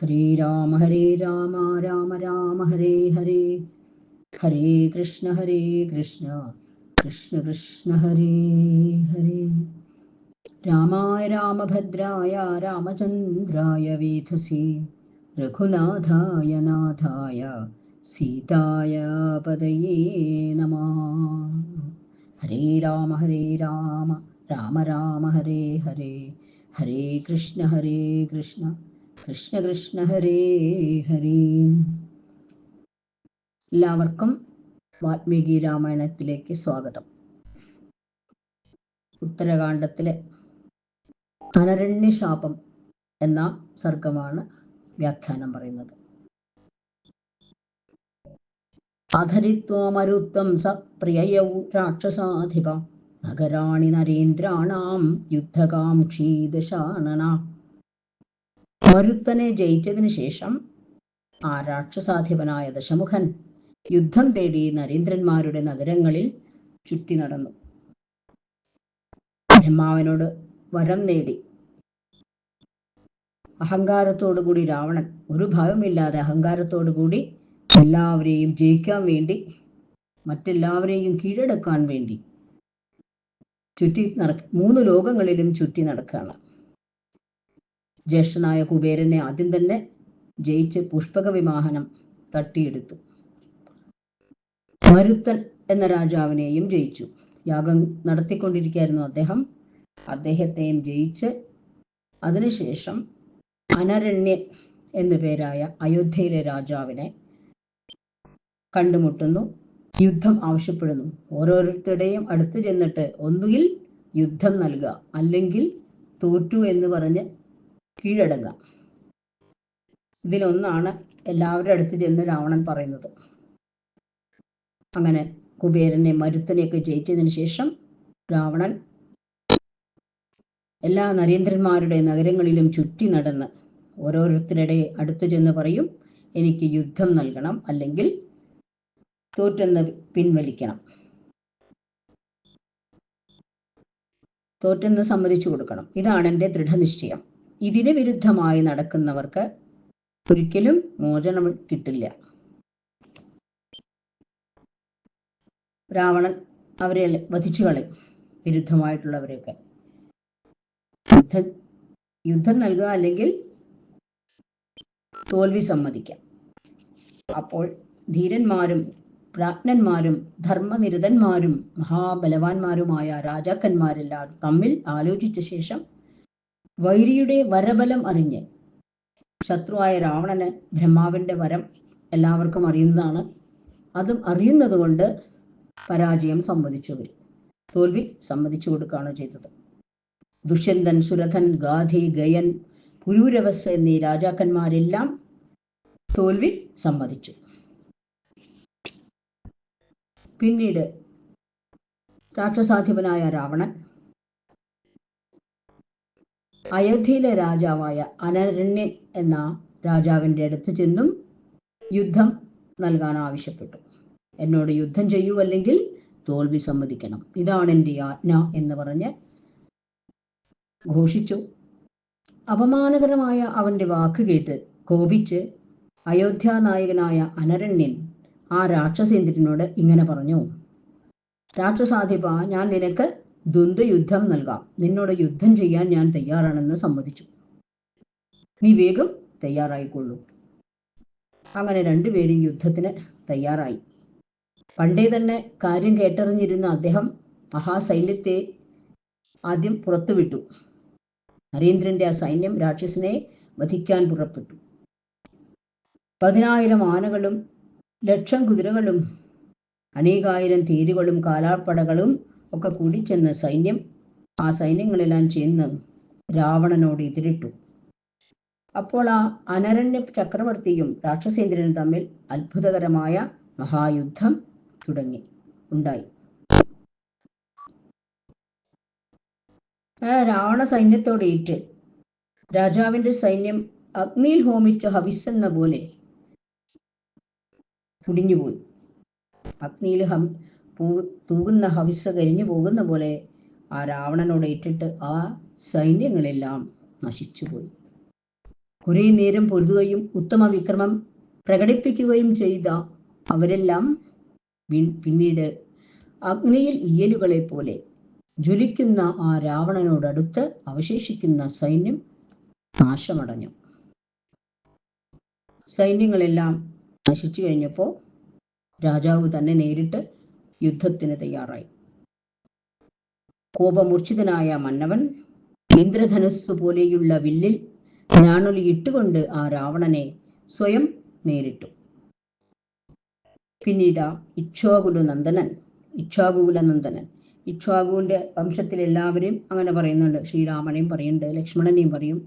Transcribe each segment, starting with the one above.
ഹരേ രാമ രാമ രാമ ഹരേ ഹരേ, ഹരേ കൃഷ്ണ കൃഷ്ണ കൃഷ്ണ ഹരേ ഹരേ. രാമായ രാമഭദ്രായ രാമചന്ദ്രായ വേധസി രഘുനാഥായ നാഥായ സീതായ പതയേ നമഃ. ഹരേ രാമ രാമ രാമ ഹരേ ഹരേ, ഹരേ കൃഷ്ണ കൃഷ്ണ കൃഷ്ണ ഹരേ ഹരേ. എല്ലാവർക്കും വാൽമീകി രാമായണത്തിലേക്ക് സ്വാഗതം. ഉത്തരകാണ്ഡത്തിലെ അനരണ്യശാപം എന്ന സർഗമാണ് വ്യാഖ്യാനം പറയുന്നത്. അധരിത്വമരുത്വം സ പ്രിയയൗ രാക്ഷസാധിപ നഗരാണി നരേന്ദ്രാണാം യുദ്ധകാംക്ഷീ ദശാനന. മരുത്തനെ ജയിച്ചതിന് ശേഷം ആ രാക്ഷസാധിപനായ ദശമുഖൻ യുദ്ധം തേടി നരേന്ദ്രന്മാരുടെ നഗരങ്ങളിൽ ചുറ്റി നടന്നു. ബ്രഹ്മാവിനോട് വരം നേടി അഹങ്കാരത്തോടുകൂടി രാവണൻ, ഒരു ഭയമില്ലാതെ അഹങ്കാരത്തോടുകൂടി എല്ലാവരെയും ജയിക്കാൻ വേണ്ടി, മറ്റെല്ലാവരെയും കീഴടക്കാൻ വേണ്ടി മൂന്ന് ലോകങ്ങളിലും ചുറ്റി നടക്കുകയാണ്. ജ്യേഷ്ഠനായ കുബേരനെ ആദ്യം തന്നെ ജയിച്ച് പുഷ്പക വിമാനം തട്ടിയെടുത്തു. മരുത്തൻ എന്ന രാജാവിനെയും ജയിച്ചു. യാഗം നടത്തിക്കൊണ്ടിരിക്കുകയായിരുന്നു അദ്ദേഹത്തെയും ജയിച്ച് അതിനുശേഷം അനരണ്യൻ എന്നു പേരായ അയോധ്യയിലെ രാജാവിനെ കണ്ടുമുട്ടുന്നു. യുദ്ധം ആവശ്യപ്പെടുന്നു. ഓരോരുത്തരുടെയും അടുത്ത് ചെന്നിട്ട് ഒന്നുകിൽ യുദ്ധം നൽകുക, അല്ലെങ്കിൽ തോറ്റു എന്ന് പറഞ്ഞ് കീഴടങ്ങുക. ഇതിലൊന്നാണ് എല്ലാവരുടെ അടുത്ത് ചെന്ന് രാവണൻ പറയുന്നത്. അങ്ങനെ കുബേരനെ മരുത്തനെയൊക്കെ ജയിച്ചതിന് ശേഷം രാവണൻ എല്ലാ നരേന്ദ്രന്മാരുടെ നഗരങ്ങളിലും ചുറ്റി നടന്ന് ഓരോരുത്തരുടെ അടുത്ത് ചെന്ന് പറയും, എനിക്ക് യുദ്ധം നൽകണം, അല്ലെങ്കിൽ തോറ്റെന്ന് പിൻവലിക്കണം, തോറ്റെന്ന് സമ്മതിച്ചു കൊടുക്കണം. ഇതാണ് എൻ്റെ ദൃഢനിശ്ചയം. ഇതിന് വിരുദ്ധമായി നടക്കുന്നവർക്ക് ഒരിക്കലും മോചനം കിട്ടില്ല. രാവണൻ അവരെ വധിച്ചു കളയും, വിരുദ്ധമായിട്ടുള്ളവരെയൊക്കെ. യുദ്ധം നൽകുക, അല്ലെങ്കിൽ തോൽവി സമ്മതിക്കാം. അപ്പോൾ ധീരന്മാരും പ്രാജ്ഞന്മാരും ധർമ്മനിരതന്മാരും മഹാബലവാന്മാരുമായ രാജാക്കന്മാരെല്ലാം തമ്മിൽ ആലോചിച്ച ശേഷം വൈരിയുടെ വരബലം അറിഞ്ഞ്, ശത്രുവായ രാവണന് ബ്രഹ്മാവിൻ്റെ വരം എല്ലാവർക്കും അറിയുന്നതാണ്, അതും അറിയുന്നത് കൊണ്ട് പരാജയം സമ്മതിച്ചു, തോൽവി സമ്മതിച്ചു കൊടുക്കുകയാണ് ചെയ്തത്. ദുഷ്യന്തൻ, സുരഥൻ, ഗാധി, ഗയൻ, പുരൂരവസ് എന്നീ രാജാക്കന്മാരെല്ലാം തോൽവി സമ്മതിച്ചു. പിന്നീട് രാക്ഷസാധിപനായ രാവണൻ അയോധ്യയിലെ രാജാവായ അനരണ്യൻ എന്ന രാജാവിൻ്റെ അടുത്ത് ചെന്നും യുദ്ധം നൽകാൻ ആവശ്യപ്പെട്ടു. എന്നോട് യുദ്ധം ചെയ്യൂ, അല്ലെങ്കിൽ തോൽവി സമ്മതിക്കണം, ഇതാണ് എൻ്റെ ആജ്ഞ എന്ന് പറഞ്ഞ് ഘോഷിച്ചു. അപമാനകരമായ അവൻ്റെ വാക്ക് കേട്ട് കോപിച്ച് അയോധ്യ നായകനായ അനരണ്യൻ ആ രാക്ഷസേന്ദ്രനോട് ഇങ്ങനെ പറഞ്ഞു, രാക്ഷസാധിപ, ഞാൻ നിനക്ക് ദ്വന്ദ്വയുദ്ധം നൽകാം. നിന്നോട് യുദ്ധം ചെയ്യാൻ ഞാൻ തയ്യാറാണെന്ന് സമ്മതിച്ചു. നീ വേഗം തയ്യാറായിക്കൊള്ളൂ. അങ്ങനെ രണ്ടുപേരും യുദ്ധത്തിന് തയ്യാറായി. പണ്ടേ തന്നെ കാര്യം കേട്ടറിഞ്ഞിരുന്ന അദ്ദേഹം മഹാസൈന്യത്തെ ആദ്യം പുറത്തുവിട്ടു. നരേന്ദ്രന്റെ ആ സൈന്യം രാക്ഷസനെ വധിക്കാൻ പുറപ്പെട്ടു. 10,000 ആനകളും 1,00,000 കുതിരകളും അനേകായിരം തേരുകളും കാലാൾപ്പടകളും ഒക്കെ കൂടി ചെന്ന ആ സൈന്യങ്ങളെല്ലാം ചെന്ന് രാവണനോട് എതിരിട്ടു. അപ്പോൾ ആ അനരണ്യ ചക്രവർത്തിയും രാക്ഷസേന്ദ്രനും തമ്മിൽ അത്ഭുതകരമായ മഹായുദ്ധം ഉണ്ടായി. രാവണ സൈന്യത്തോടേറ്റ് രാജാവിൻ്റെ സൈന്യം അഗ്നിയിൽ ഹോമിച്ച ഹവിസ്സെന്ന പോലെ കുടിഞ്ഞുപോയി. അഗ്നിയിൽ തൂകുന്ന ഹവിസ്സ് കരിഞ്ഞു പോകുന്ന പോലെ ആ രാവണനോട് ഏറ്റിട്ട് ആ സൈന്യങ്ങളെല്ലാം നശിച്ചുപോയി. കുറെ നേരം പൊരുതുകയും ഉത്തമ വിക്രമം പ്രകടിപ്പിക്കുകയും ചെയ്ത അവരെല്ലാം പിന്നീട് അഗ്നിയിൽ ഈയലുകളെ പോലെ ജ്വലിക്കുന്ന ആ രാവണനോടടുത്ത് അവശേഷിക്കുന്ന സൈന്യം നാശമടഞ്ഞു. സൈന്യങ്ങളെല്ലാം നശിച്ചു കഴിഞ്ഞപ്പോൾ രാജാവ് തന്നെ നേരിട്ട് യുദ്ധത്തിന് തയ്യാറായി. കോപമൂർച്ഛിതനായ മന്നവൻ ഇന്ദ്രധനുസ് പോലെയുള്ള വില്ലിൽ ഞാണൊലി ഇട്ടുകൊണ്ട് ആ രാവണനെ സ്വയം നേരിട്ടു. പിന്നീട് ഇക്ഷ്വാകുവിന്റെ വംശത്തിൽ എല്ലാവരെയും അങ്ങനെ പറയുന്നുണ്ട്. ശ്രീരാമനെയും പറയുന്നുണ്ട്, ലക്ഷ്മണനെയും പറയും.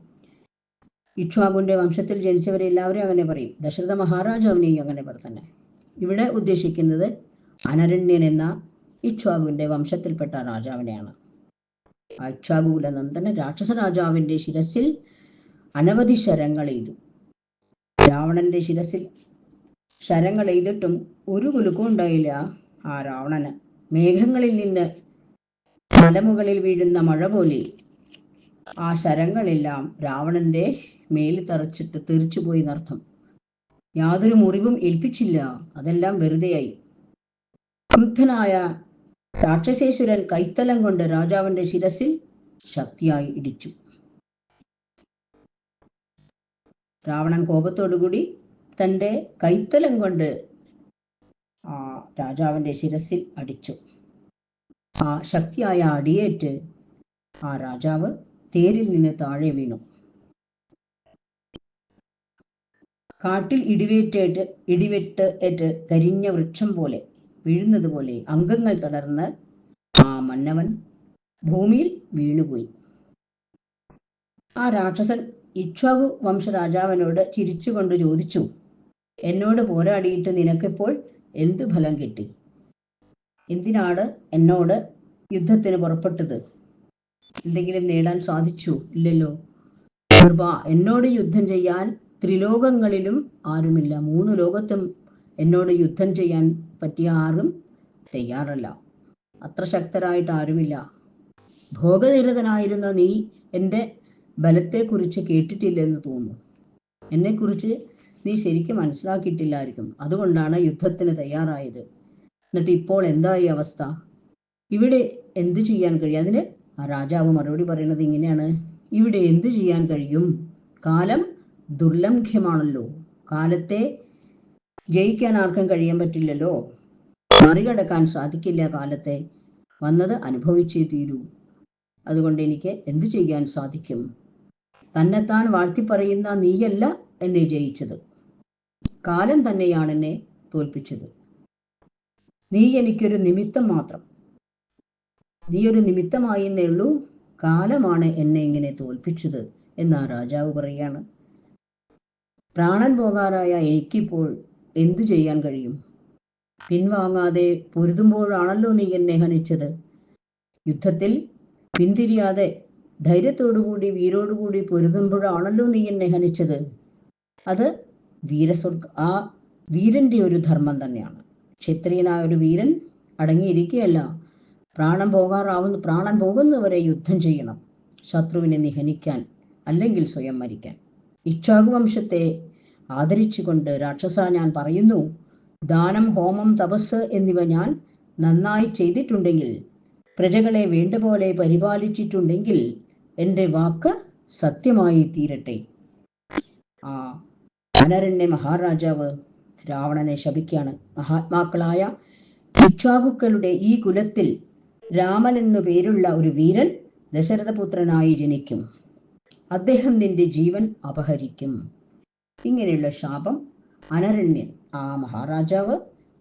ഇക്ഷ്വാകുവിന്റെ വംശത്തിൽ ജനിച്ചവരെ എല്ലാവരെയും അങ്ങനെ പറയും. ദശരഥ മഹാരാജാവിനെയും അങ്ങനെ തന്നെ. ഇവിടെ ഉദ്ദേശിക്കുന്നത് അനരണ്യൻ എന്ന ഇക്ഷ്വാകുവിന്റെ വംശത്തിൽപ്പെട്ട രാജാവിനെയാണ്. ഇക്ഷ്വാകുകുലനന്ദൻ രാക്ഷസ രാജാവിന്റെ ശിരസിൽ അനവധി ശരങ്ങളെയ്തു. രാവണന്റെ ശിരസിൽ ശരങ്ങളെയ്തിട്ടും ഒരു കുലുക്കം ഉണ്ടായില്ല ആ രാവണന്. മേഘങ്ങളിൽ നിന്ന് മലമുകളിൽ വീഴുന്ന മഴ പോലെ ആ ശരങ്ങളെല്ലാം രാവണന്റെ മേൽ തെറിച്ചുപോയി എന്നർത്ഥം. യാതൊരു മുറിവും ഏൽപ്പിച്ചില്ല. അതെല്ലാം വെറുതെയായി. ക്രുദ്ധനായ രാക്ഷസേശ്വരൻ കൈത്തലം കൊണ്ട് രാജാവിന്റെ ശിരസിൽ ശക്തിയായി ഇടിച്ചു. രാവണൻ കോപത്തോടുകൂടി തൻ്റെ കൈത്തലം കൊണ്ട് ആ രാജാവിന്റെ ശിരസിൽ അടിച്ചു. ആ ശക്തിയായ അടിയേറ്റ് ആ രാജാവ് തേരിൽ നിന്ന് താഴെ വീണു. കാട്ടിൽ ഇടിവെട്ട് ഏറ്റ് കരിഞ്ഞ വൃക്ഷം പോലെ വീഴുന്നത് പോലെ അംഗങ്ങൾ തളർന്ന് ആ മന്നവൻ ഭൂമിയിൽ വീണുപോയി. ആ രാക്ഷസൻ ഇക്ഷ്വാകു വംശരാജാവിനോട് ചിരിച്ചുകൊണ്ട് ചോദിച്ചു, എന്നോട് പോരാടിയിട്ട് നിനക്കിപ്പോൾ എന്തു ഫലം കിട്ടി? എന്തിനാണ് എന്നോട് യുദ്ധത്തിന് പുറപ്പെട്ടത്? എന്തെങ്കിലും നേടാൻ സാധിച്ചു? ഇല്ലല്ലോ. എന്നോട് യുദ്ധം ചെയ്യാൻ ത്രിലോകങ്ങളിലും ആരുമില്ല. 3 ലോകത്തും എന്നോട് യുദ്ധം ചെയ്യാൻ പറ്റിയ ആരും തയ്യാറല്ല. അത്ര ശക്തരായിട്ട് ആരുമില്ല. ഭോഗനിരതനായിരുന്ന നീ എൻ്റെ ബലത്തെക്കുറിച്ച് കേട്ടിട്ടില്ലെന്ന് തോന്നുന്നു. എന്നെക്കുറിച്ച് നീ ശരിക്കും മനസ്സിലാക്കിയിട്ടില്ലായിരിക്കും. അതുകൊണ്ടാണ് യുദ്ധത്തിന് തയ്യാറായത്. എന്നിട്ട് ഇപ്പോൾ എന്തായി അവസ്ഥ? ഇവിടെ എന്തു ചെയ്യാൻ കഴിയും? അതിന് ആ രാജാവ് മറുപടി പറയുന്നത് ഇങ്ങനെയാണ്: ഇവിടെ എന്തു ചെയ്യാൻ കഴിയും? കാലം ദുർലംഘ്യമാണല്ലോ. കാലത്തെ ജയിക്കാൻ ആർക്കും കഴിയാൻ പറ്റില്ലല്ലോ. മറികടക്കാൻ സാധിക്കില്ല കാലത്തെ. വന്നത് അനുഭവിച്ചേ തീരൂ. അതുകൊണ്ട് എനിക്ക് എന്തു ചെയ്യാൻ സാധിക്കും? തന്നെത്താൻ വാഴ്ത്തിപ്പറയുന്ന നീയല്ല എന്നെ ജയിച്ചത്. കാലം തന്നെയാണ് എന്നെ തോൽപ്പിച്ചത്. നീ എനിക്കൊരു നിമിത്തം മാത്രം. നീ ഒരു നിമിത്തമായി എന്നേ ഉള്ളൂ. കാലമാണ് എന്നെ ഇങ്ങനെ തോൽപ്പിച്ചത് എന്ന് ആ രാജാവ് പറയാണ്. പ്രാണൻ പോകാറായ എനിക്കിപ്പോൾ എന്തു ചെയ്യാൻ കഴിയും? പിൻവാങ്ങാതെ പൊരുതുമ്പോഴാണല്ലോ നീ എന്നെ ഹനിച്ചത്. യുദ്ധത്തിൽ പിന്തിരിയാതെ ധൈര്യത്തോടുകൂടി വീരോടുകൂടി പൊരുതുമ്പോഴാണല്ലോ നീ എന്നെ ഹനിച്ചത്. അത് ആ വീരന്റെ ഒരു ധർമ്മം തന്നെയാണ്. ക്ഷത്രിയനായ ഒരു വീരൻ അടങ്ങിയിരിക്കുകയല്ല. പ്രാണൻ പോകുന്നവരെ യുദ്ധം ചെയ്യണം, ശത്രുവിനെ നിഹനിക്കാൻ, അല്ലെങ്കിൽ സ്വയം മരിക്കാൻ. ഇക്ഷ്വാകു വംശത്തെ ആദരിച്ചുകൊണ്ട് രാക്ഷസ ഞാൻ പറയുന്നു, ദാനം, ഹോമം, തപസ് എന്നിവ ഞാൻ നന്നായി ചെയ്തിട്ടുണ്ടെങ്കിൽ, പ്രജകളെ വേണ്ടപോലെ പരിപാലിച്ചിട്ടുണ്ടെങ്കിൽ എൻ്റെ വാക്ക് സത്യമായി തീരട്ടെ. ആ അനരണ്യ മഹാരാജാവ് രാവണനെ ശപിക്കാണ്. മഹാത്മാക്കളായ ഇക്ഷ്വാകുക്കളുടെ ഈ കുലത്തിൽ രാമൻ എന്നു പേരുള്ള ഒരു വീരൻ ദശരഥപുത്രനായി ജനിക്കും. അദ്ദേഹം നിന്റെ ജീവൻ അപഹരിക്കും. ഇങ്ങനെയുള്ള ശാപം അനരണ്യൻ ആ മഹാരാജാവ്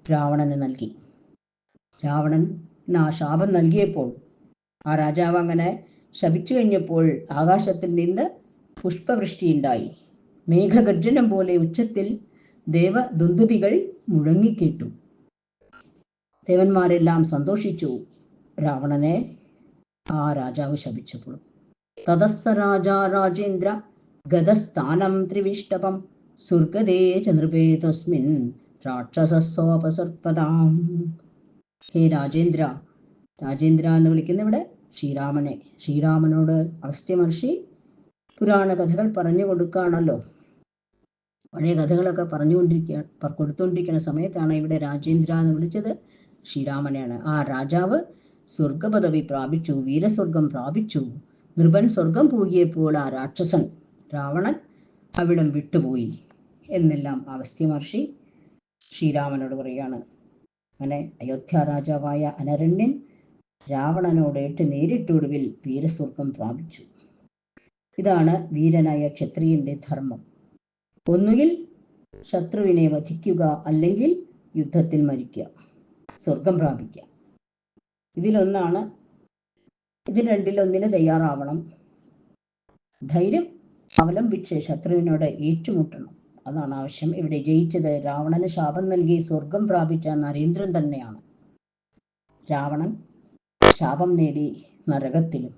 രാവണന് നൽകി. രാവണൻ ആ ശാപം നൽകിയപ്പോൾ ആ രാജാവ് അങ്ങനെ ശപിച്ചു കഴിഞ്ഞപ്പോൾ ആകാശത്തിൽ നിന്ന് പുഷ്പവൃഷ്ടിയുണ്ടായി. മേഘഗർജനം പോലെ ഉച്ചത്തിൽ ദേവദുന്ദുഭികൾ മുഴങ്ങിക്കേട്ടു. ദേവന്മാരെല്ലാം സന്തോഷിച്ചു രാവണനെ ആ രാജാവ് ശപിച്ചപ്പോൾ. തതസ്സ രാജാ രാജേന്ദ്ര ഗതസ്ഥാനം ത്രിവിഷ്ടപം സ്വർഗദേ ച നൃപേ തസ്മിൻ രാക്ഷസസ്വപസർപ്പതാം. ഹേ രാജേന്ദ്ര, രാജേന്ദ്ര എന്ന് വിളിക്കുന്ന ഇവിടെ ശ്രീരാമനോട് അഗസ്ത്യ മഹർഷി പുരാണ കഥകൾ പറഞ്ഞു കൊടുക്കുകയാണല്ലോ. പഴയ കഥകളൊക്കെ കൊടുത്തുകൊണ്ടിരിക്കുന്ന സമയത്താണ് ഇവിടെ രാജേന്ദ്ര എന്ന് വിളിച്ചത് ശ്രീരാമനെയാണ്. ആ രാജാവ് സ്വർഗപദവി പ്രാപിച്ചു, വീരസ്വർഗം പ്രാപിച്ചു. നൃപൻ സ്വർഗം പോകിയപ്പോൾ ആ രാക്ഷസൻ രാവണൻ അവിടം വിട്ടുപോയി എന്നെല്ലാം അഗസ്ത്യ മഹർഷി ശ്രീരാമനോട് പറയാണ്. അങ്ങനെ അയോധ്യ രാജാവായ അനരണ്യൻ രാവണനോട് നേരിട്ടൊടുവിൽ വീരസ്വർഗം പ്രാപിച്ചു. ഇതാണ് വീരനായ ക്ഷത്രിയന്റെ ധർമ്മം. ഒന്നുകിൽ ശത്രുവിനെ വധിക്കുക, അല്ലെങ്കിൽ യുദ്ധത്തിൽ മരിക്കുക, സ്വർഗം പ്രാപിക്കുക. ഇതിൽ രണ്ടിലൊന്നിന് തയ്യാറാവണം. ധൈര്യം അവലംബിച്ച് ശത്രുവിനോട് ഏറ്റുമുട്ടണം, അതാണ് ആവശ്യം. ഇവിടെ ജയിച്ചത് രാവണന് ശാപം നൽകി സ്വർഗം പ്രാപിച്ച നരേന്ദ്രൻ തന്നെയാണ്. രാവണൻ ശാപം നേടി നരകത്തിലും.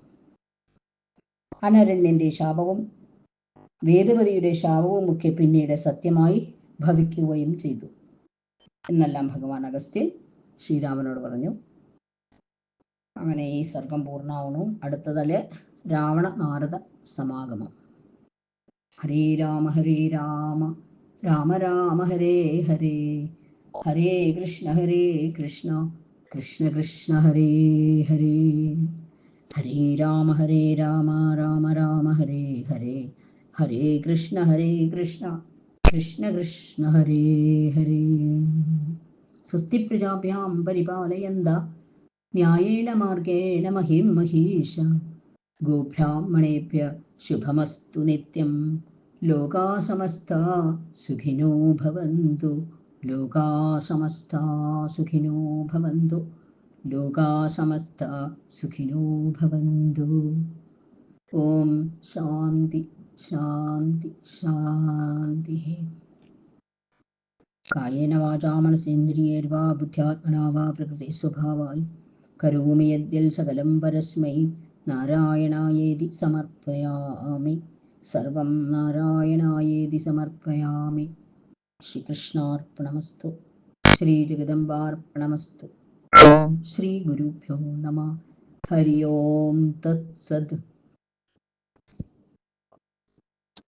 അനരണ്യന്റെ ശാപവും വേദവതിയുടെ ശാപവും ഒക്കെ പിന്നീട് സത്യമായി ഭവിക്കുകയും ചെയ്തു എന്നെല്ലാം ഭഗവാൻ അഗസ്ത്യൻ ശ്രീരാമനോട് പറഞ്ഞു. അങ്ങനെ ഈ സർഗം പൂർണ്ണമാവണു. അടുത്തതല് രാവണ നാരദ സമാഗമം. ഹരേ രാമ രാമ രാമ ഹരേ ഹരേ, ഹരേ കൃഷ്ണ കൃഷ്ണ കൃഷ്ണ ഹരേ ഹരേ, ഹരേ രാമ രാമ രാമ ഹരേ ഹരേ, ഹരേ കൃഷ്ണ കൃഷ്ണ കൃഷ്ണ ഹരേ ഹരേ. സ്വസ്തി പ്രജാഭ്യാം പരിപാലയന്ത ന്യായേന മാർഗേണ മഹിം മഹീഷ, ഗോബ്രാഹ്മണേഭ്യ ശുഭമസ്തു നിത്യം, ലോകാ സമസ്താ സുഖിനോ ഭവന്തു, ലോകാ സമസ്താ സുഖിനോ ഭവന്തു, ലോകാ സമസ്താ സുഖിനോ ഭവന്തു. ഓം ശാന്തി ശാന്തി ശാന്തി. കായേന വാചാ മനസേന്ദ്രിയേർവാ ബുദ്ധ്യാത്മനാ വാ പ്രകൃതി സ്വഭാവാൽ കരോമി യദ്യൽ സകലം പരസ്മൈ നാരായണായേതി സമർപ്പയാമി, സർവം നാരായണായേതി സമർപ്പയാമി. ശ്രീകൃഷ്ണാർപ്പണമസ്തു. ശ്രീ ജഗദംബാർപ്പണമസ്തു. ഓം ശ്രീ ഗുരുഭ്യോ നമഃ. ഹരി ഓം തത്സത്.